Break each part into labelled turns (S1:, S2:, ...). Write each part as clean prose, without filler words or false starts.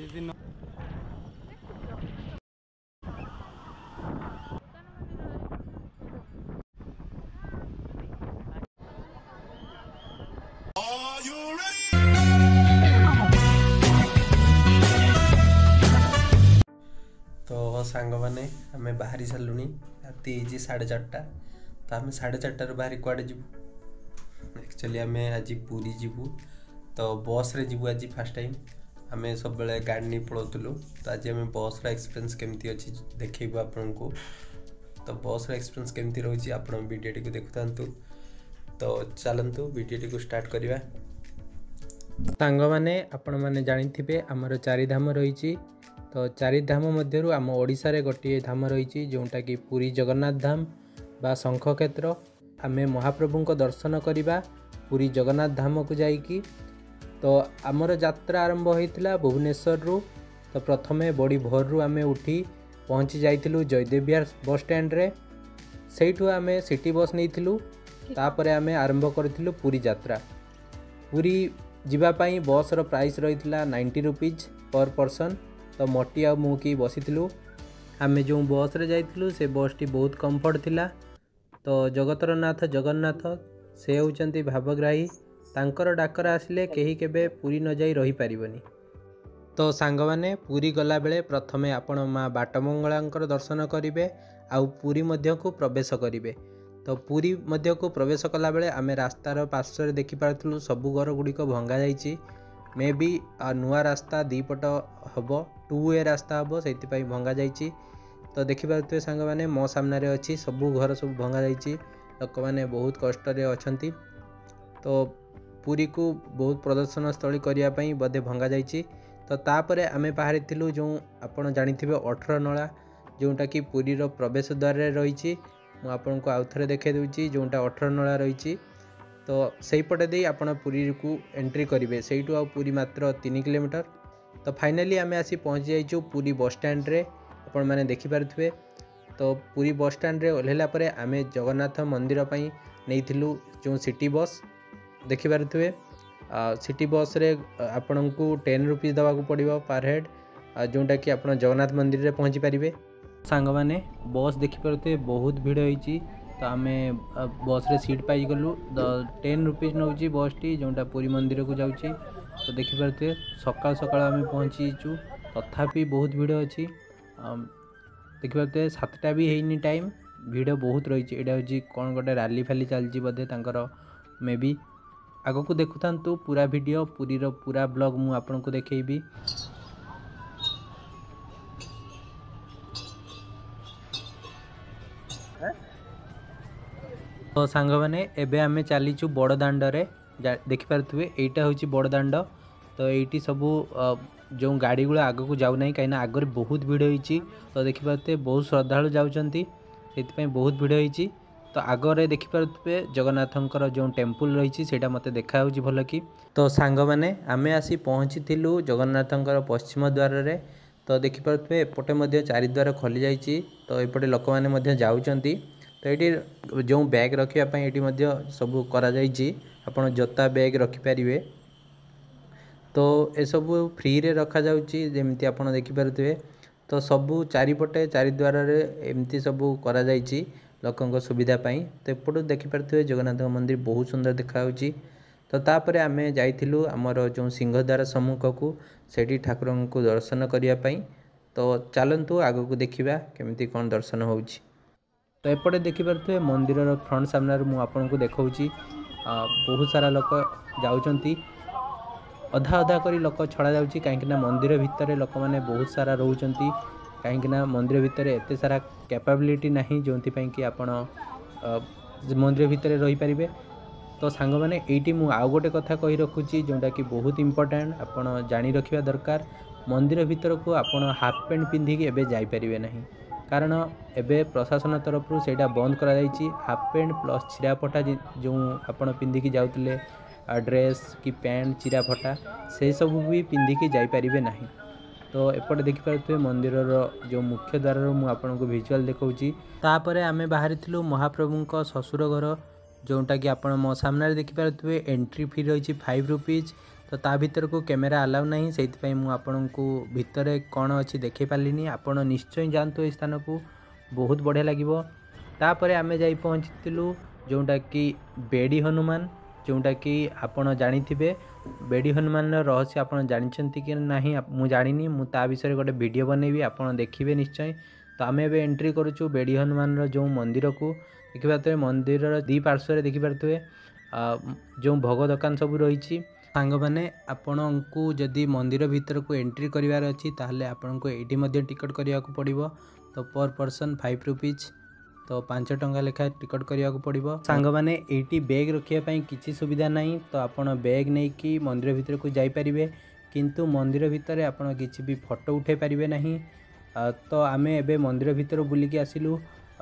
S1: तो सांग मैंने आम बाहरी सारूँ राति 4:30 तो आम 4:30 बाहरी कड़े जीवु एक्चुअली आम आज पुरी जीवु तो बस रे जीवु आज फास्ट टाइम आम सब बेले गाड़ी नहीं पलाऊलु तो आज आम बस एक्सपीरियंस केमती अच्छी देखू आपण को तो बस एक्सपीरियंस केमती रही आप वीडियो को देखु तो चलतु वीडियो को स्टार्ट करवा। सांग मैंने आपण मैंने जानी आमर 4 धाम रही तो 4 धाम मध्य आम ओडिशा रे गोटे धाम रही जोटा कि पुरी जगन्नाथ धाम बा शंख क्षेत्र आम महाप्रभु को दर्शन करवा पुरी जगन्नाथ धाम को जाइकी तो आमर यात्रा आरंभ होता भुवनेश्वर रु तो प्रथमे बड़ी भोर रु आम उठी पहुँची जाइलु जयदेव विहार बस स्टैंड रे सेठू आम सिटी बस नहीं तापर आम आरंभ करूँ पुरी यात्रा पुरी जीवाई बस रो प्राइस रही 90 रुपीज पर पर्सन तो मोटी आ मुकी बसी आम जो बस रे जाइलु से बस टी बहुत कम्फर्ट थिला तो जगतर नाथ जगन्नाथ से होचंती भावग्राही तांकर डाकर आसिले कहीं केबे पुरी न जाई रही पारिबनी। तो सांग माने पुरी गला बेले प्रथमे आपण माँ बाटमंगलांकर दर्शन करिवे आउ पुरी मध्य को प्रवेश करिवे तो पुरी मध्य को प्रवेश कला बेले आमे रास्तार पार्श्व देखि पारथुलु सबु घर गुड़िक भंगा जाइछि मे बी नुआ रास्ता दीपट हम 2 वे रास्ता हम से भंगा जाइछि तो देखिपे सांग मैंने मो सामने अच्छी सबू घर सब भंगा जाइछि लोक मैंने बहुत कष्ट अच्छी तो पुरी को बहुत प्रदर्शन स्थली करने बोधे भंगा जाइछि तो तापरे आमे बाहरी थिलु जो आपण जानिथिबे 18 नला जोटा कि पुरी रो प्रवेश द्वार रे रही मु आपन को आउ थरे देखे दूची जोटा 18 नला रही तो सही पटे दे आपण पुरी को एंट्री करेंगे सेठू आ पुरी मात्र 3 किलोमीटर तो फाइनली आमे आसी पहुँच जाइछु पुरी बस स्टैंड रे आपण माने देखि पारुथबे तो पुरी बस स्टैंड रे ओल्हेला परे आमे जगन्नाथ मंदिर पई नेइथिलु जो सिटी बस देखि पारुथबे सिटी बस रे आपण को 10 रुपीज दवा को पड़िबो पर हेड जोटा कि आपण जगन्नाथ मंदिर रे पहुँची पारिबे। सांग माने बस देखि पारुथबे बहुत भीड़ होईची तो आम बस रे सीट पाई गलु 10 रुपीज नौ बस टी जोटा पुरी मंदिर को जाऊँगी तो देखिपे सकाल सकाल आम पहुँचीचु तथापि बहुत भीड़ अच्छी देखिपे 7टा भी है टाइम भीड़ बहुत रही है कौन गोटे रैली फैली चलती बोधे तांकर मे बी आग को देखु था पूरा वीडियो पुरी रो पूरा ब्लॉग मु आपन को देखेबी। तो सांग मैंने एबे आमे चलीचु बड़ दांड रे देखिपे एटा हूँ बड़ दांड तो ये सबू जो गाड़ी गुड़ा आग को जाऊ ना कहीं आगे बहुत भीड़ होती तो देखिपे बहुत श्रद्धालु जाऊँगी से बहुत भीड़ होती तो आगे देखिपे जगन्नाथंकर जो टेम्पल रही है मत देखा भल कि तो सांग मैंने आमे आसी पहुँची जगन्नाथंकर पश्चिम द्वार रे तो देखिपे एपटे 4 द्वार खोली जाइए तो एपटे लोक मैंने जाऊँगी तो ये जो बैग रखापी ये सब कर जोता बैग रखिपारे तो ये सब फ्री रे रखा जाउची जेमती आपण देखिपारे तो सबू चारिपटे 4 द्वार एमती सबू करा जाइची लोकंक सुविधा पाई तो एपटू देखिपारे जगन्नाथ मंदिर बहुत सुंदर देखा तो तापर आमे जाइथिलु आमर जो सिंहद्वार सम्मुख को सेठी ठाकुर को दर्शन करने तो चलतु आग को देखा केमती कौन दर्शन होउची। तो एपटे देखिपे मंदिर फ्रंट सामने मु आपन को देखौची बहुत सारा लोक जाउचंती अधा अधा करी लोक छड़ा जाउची कहीं मंदिर भितर लोक मैंने बहुत सारा रोचंती कहीं मंदिर भितर एते सारा कैपेबिलिटी नहीं जो कि आपण मंदिर भितर रही पारिबे। तो सांग मैंने ये मु आउ गोटे कथा कही रखुची जोटा कि बहुत इंपोर्टेंट आपण जानी रखिबा दरकार मंदिर भितर को आपण हाफ पैंट पिंधिकी एबे जाई पारिबे नहीं कारण एबे प्रशासन तरफ सेटा बंद करा जाइछि हाफ पैंट प्लस चिराफटा जो आपण पिंधिकी जाउतले ड्रेस कि पैंट चिराफटा से सब भी पिंधिकी जाई पारिबे नहीं। तो एपटे देखिपे मंदिर जो मुख्य द्वार मु आपन को विजुअल देखौची तापरे आमे बाहरी थिलु महाप्रभु ससुर घर जोटा कि आपण मो सामने देखिपे एंट्री फी रही 5 रुपीज
S2: तो ता भीतर को कैमेरा अलाउ नहीं से आपको भितर कौन अच्छी देखे पार्ली आपण निश्चय जातु ये स्थान को बहुत बढ़िया लगे। तापर आमे जाई पहुँचीलु जोटा कि बेड़ी हनुमान जोटा कि आपण जानिथिबे बेड़ी हनुमान रहस्य आपण जानते कि नहीं मु जानी मुझे विषय गोटे वीडियो बनैबी आपण देखिए निश्चय। तो आम ए एंट्री करुचु बेड़ी हनुमान जो मंदिर को देखिए मंदिर दी पार्श्व देखिपे जो भोग दुकान सब रही सांग मैंने आपण को जदि मंदिर भीतर को एंट्री करार अच्छी ताहले आपण को ये टिकट करने को पड़ो। तो पर पर्सन 5 रुपीज तो 5 टंका लेखा टिकट करने को पड़ो। सांग मैंने ये बैग रखापी किसी सुविधा नहीं तो आपण बैग नहीं कि मंदिर भीतर को जापरें किंतु मंदिर भितर आपण किसी भी फोटो उठे पारे नहीं। तो आम ए मंदिर भीतर बुलिकी आसिलु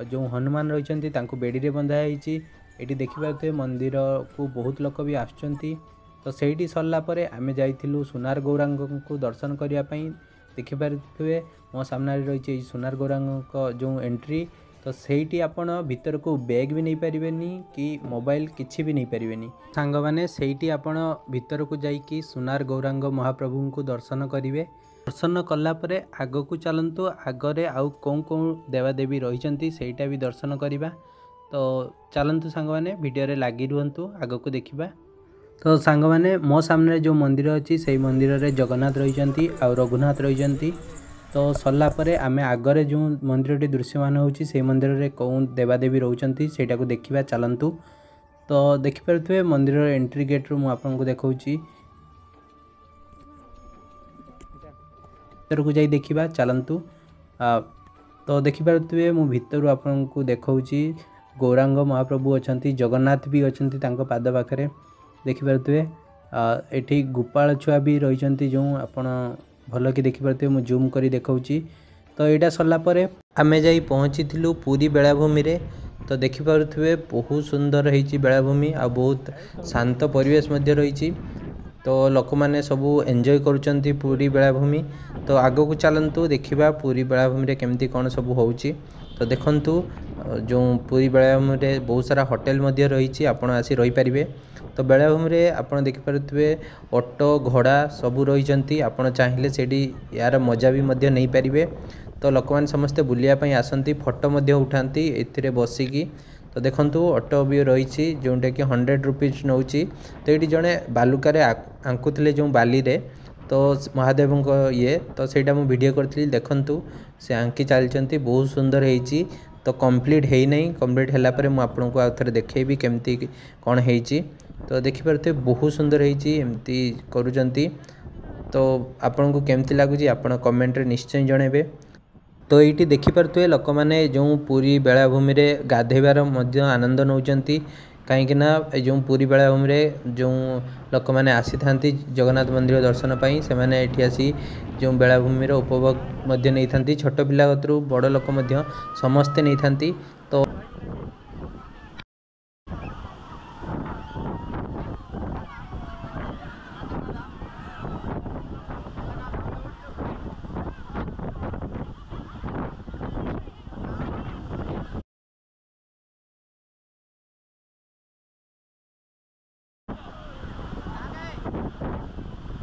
S2: जो हनुमान रही बेड़ी रे बंधा होती ये देखिपे मंदिर को बहुत लोक भी आसुँच। तो सही सरला आम जाइलु सुनार गौरांग को दर्शन करने देखिपे मो सामने रही सुनार गौरांग जो एंट्री। तो सही आपण भीतर को बैग भी नहीं पारिबेनी कि मोबाइल किसी भी नहीं पारिबेनी। सांग माने सही आपण भीतर को जाइकी सुनार गौरांग महाप्रभु को दर्शन करेंगे। दर्शन कलापर आग को चलतु आगरे आउ कौन कौन देवादेवी रही सेटा भी दर्शन करवा। तो चलतु सांग माने वीडियो रे लगी रुहतु आग को देखा। तो सांग माने मो सामने जो मंदिर अच्छी से मंदिर रे जगन्नाथ रही आ रघुनाथ रही। तो सरला आम आगरे जो मंदिर दृश्यमान होची से मंदिर रे कौन देवादेवी रोचंती सेटा को देखिबा चलंतु। तो देखिपे मंदिर एंट्री गेट रू आपको देखौची भीतर को जाई देखिबा चलंतु। तो देखिपे मु भीतर आपको देखौची गौरांग महाप्रभु अछंती जगन्नाथ भी अछंती तांको पाद पाखरे देखिपे। एठी गोपाल छुआ भी रही जो आपण भल कि देखिपे मु जूम करी देखौची। तो यहाँ सरला आम जाई पहुँची पुरी बेलाभूमि रे। तो देखिपे बहुत सुंदर रही बेलाभूमि आ बहुत शांत परिवेश रही। तो लोक मैंने सबू एंजॉय करुँच पुरी बेलाभूमि। तो आग को चलतु देखा पुरी बेलाभूमि केमती कौन सब होची। तो देखंतु जो पुरी बेलाभूमि रे बहुत सारा होटेल रही आपण आसी रही पारिबे। तो बेलाभूमि रे आपण देखिपे ऑटो घोड़ा सबू रही आपण चाहिए सेठी यार मजा भी नहीं पारिबे। तो लोक मैंने समस्ते बुलियापाई आसती फोटो उठाती एथिरे बसिकी। तो देखंतु ऑटो भी रही जोटा कि 100 रुपीज नौ। तो ये जड़े बालुकारे आंकुले जो बाली रे तो महादेव ये तो सेटा मु वीडियो करथि देखंतु से आंकी चलती बहुत सुंदर होती। तो कंप्लीट है नहीं कंप्लीट है मुझे आपको आउ थे देखेबी केमती कौन होती। तो देखिपे बहुत सुंदर होती करुँच। तो आपन को केमती लगुच आप कमेंट रे निश्चय जनइबे। तो ये देखिपे लोक मैंने जो पुरी बेलाभूमि रे गाधेबार आनंद नौचंती कहीं जो पुरी बेलाभूमि रे जो लोक मैंने आसी था जगन्नाथ मंदिर दर्शन पाई से मैंने एठी आसी जो बेलाभूमि उपभोग नहीं था छोट पिला कतरू बड़ लोक समस्ते नहीं था। तो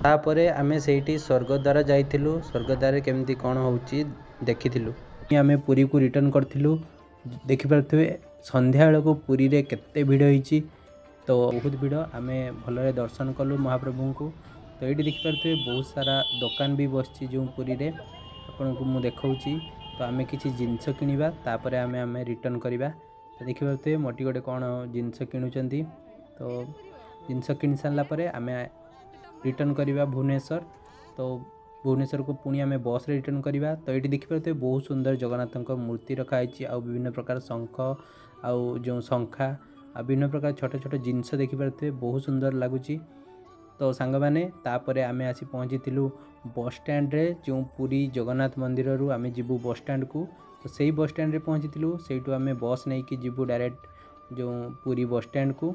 S2: तापरे आमे सेठी स्वर्गद्वार जाइथिलु स्वर्गद्वार केमती कौन होची देखिथिलु। आमे पुरी को रिटर्न करथिलु देखि पारथुवे संध्या बेला को पुरी रे केते भीड़ होईची। तो बहुत भीड़ आमे भलरे दर्शन कलु महाप्रभु को। तो ये देखि पारथुवे बहुत सारा दुकान भी बसची जो पुरी रे आपन को मु देखाउची। तो आमे किछि जिंस किनिबा तापरे आमे रिटर्न करिबा। तो देखि पारथुवे मोटी गोटे कौन जिंस किनुचंती। तो जिंस किनि सारला परे आमे रिटर्न करवा भुवनेश्वर। तो भुवनेश्वर को पुणी आम बस रे रिटर्न करवा। तो ये देखिपे बहुत सुंदर जगन्नाथ मूर्ति रखाई आ विभिन्न प्रकार शंख आउ जो शंखा आ विभिन्न प्रकार छोट छोट जिनस देखिपे बहुत सुंदर लगुच। तो सांग मैंने तापर आम आसी पहुँची बस स्टैंड रे जो पुरी जगन्नाथ मंदिर रू आम जीवु बस स्टैंड को। तो सही बस स्टैंड रे पहुँची से आम बस नहीं कि जीवु डायरेक्ट जो पुरी बस स्टैंड को।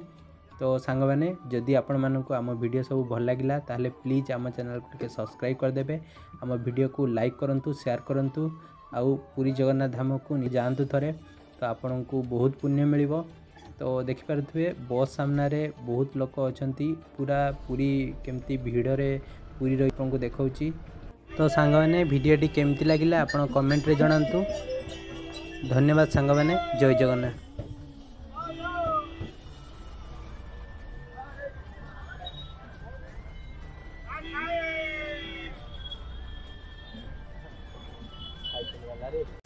S2: तो सांग मैंने जदि आपण मानक आम वीडियो सब भल लगिला ताले प्लीज आम चैनल को सब्सक्राइब करदेबे। आम वीडियो को लाइक करंतु शेयर करंतु आउ पुरी जगन्नाथ धाम को जातु थरे। तो आपण को बहुत पुण्य मिलिबो। तो देखिपे बस सामने बहुत लोक अच्छा पूरा पूरी केमती भिड़े पूरी को देखा। तो सांग मैंने भिडियोटी केमती लगे आप कमेंट रे जनातु। धन्यवाद सांग मैंने, जय जगन्नाथ।
S1: वाला रे।